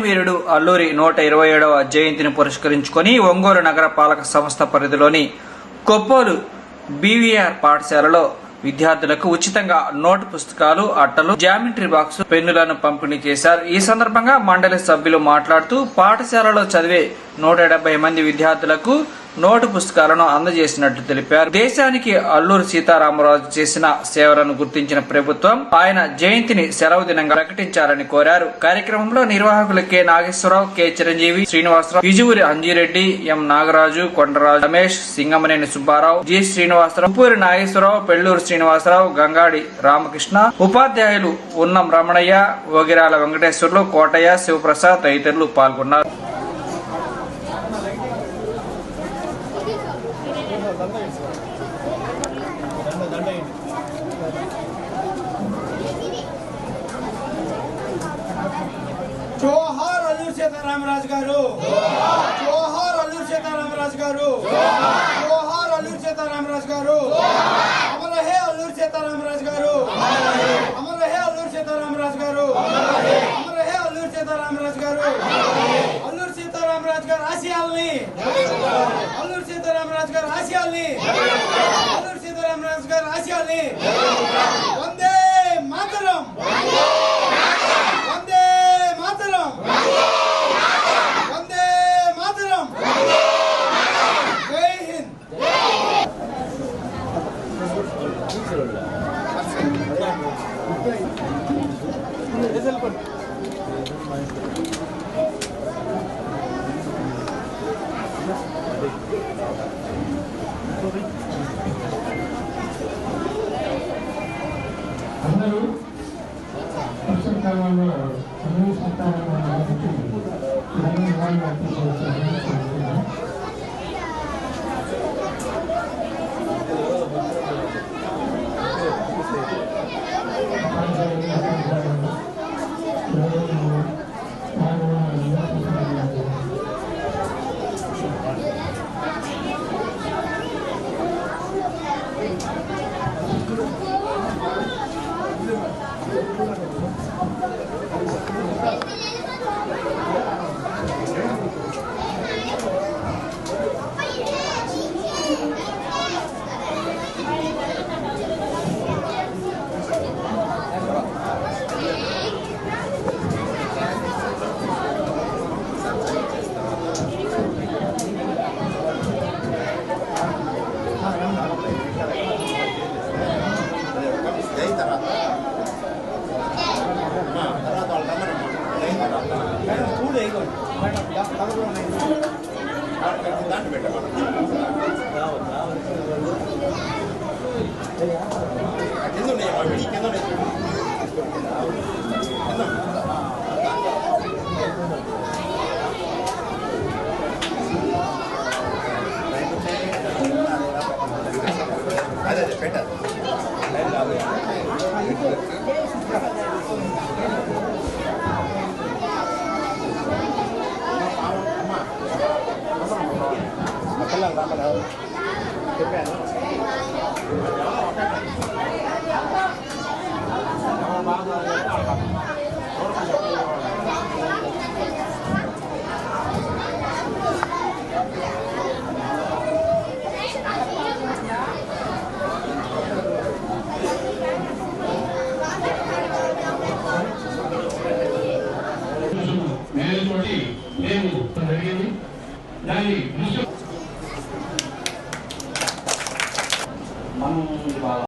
వీరుడు అల్లూరి 127వ జయంతిని పురస్కరించుకొని ఒంగోలు నగర పాలక సంస్థ పరిధిలోని కొప్పోలు బీవీఆర్ పాఠశాలలో విద్యార్థులకు ఉచితంగా నోటు పుస్తకాలు, అట్టలు, జామెట్రీ బాక్స్, పెన్నులను పంపిణీ చేశారు. ఈ సందర్భంగా మండలి సభ్యులు మాట్లాడుతూ పాఠశాలలో చదివే 170 మంది విద్యార్థులకు నోటు పుస్తకాలను అందజేసినట్లు తెలిపారు. దేశానికి అల్లూరి సీతారామరాజు చేసిన సేవలను గుర్తించిన ప్రభుత్వం ఆయన జయంతిని సెలవు దినంగా ప్రకటించాలని కోరారు. కార్యక్రమంలో నిర్వాహకులు కె నాగేశ్వరరావు, కె చిరంజీవి, శ్రీనివాసరావు, ఇజువురి అంజిరెడ్డి, ఎం నాగరాజు, కొండరాజు రమేష్, సింగమనేని సుబ్బారావు, జి శ్రీనివాసరావు, ఉప్పూరి నాగేశ్వరరావు, పెళ్లూరు శ్రీనివాసరావు, గంగాడి రామకృష్ణ, ఉపాధ్యాయులు ఉన్నం రమణయ్య, ఓగిరాల వెంకటేశ్వర్లు, కోటయ్య, శివప్రసాద్ తదితరులు పాల్గొన్నారు. జోహార్ అల్లూరి సీతారామరాజు గారు, జోహార్ అల్లూరి సీతారామరాజు గారు, జోహార్ అల్లూరి సీతారామరాజు గారు, అమర హే అల్లూరి సీతారామరాజు గారు, అమర హే అల్లూరి సీతారామరాజు గారు, అమర హే అల్లూరి సీతారామరాజు గారు. అల్లూరి సీతారామరాజు గారు ఆశయాల్ని, అల్లూరి సీతారామరాజు గారు ఆశయాల్ని, అల్లూరి సీతారామరాజు గారు ఆశయాల్ని వందే మాతరం, వందే మాతరం, వందే మాతరం, జై హింద్. అందరూ వర్షాకాలంలో అన్ని సత్తారానికి ధన్యవాదాలు అర్పించవచ్చు.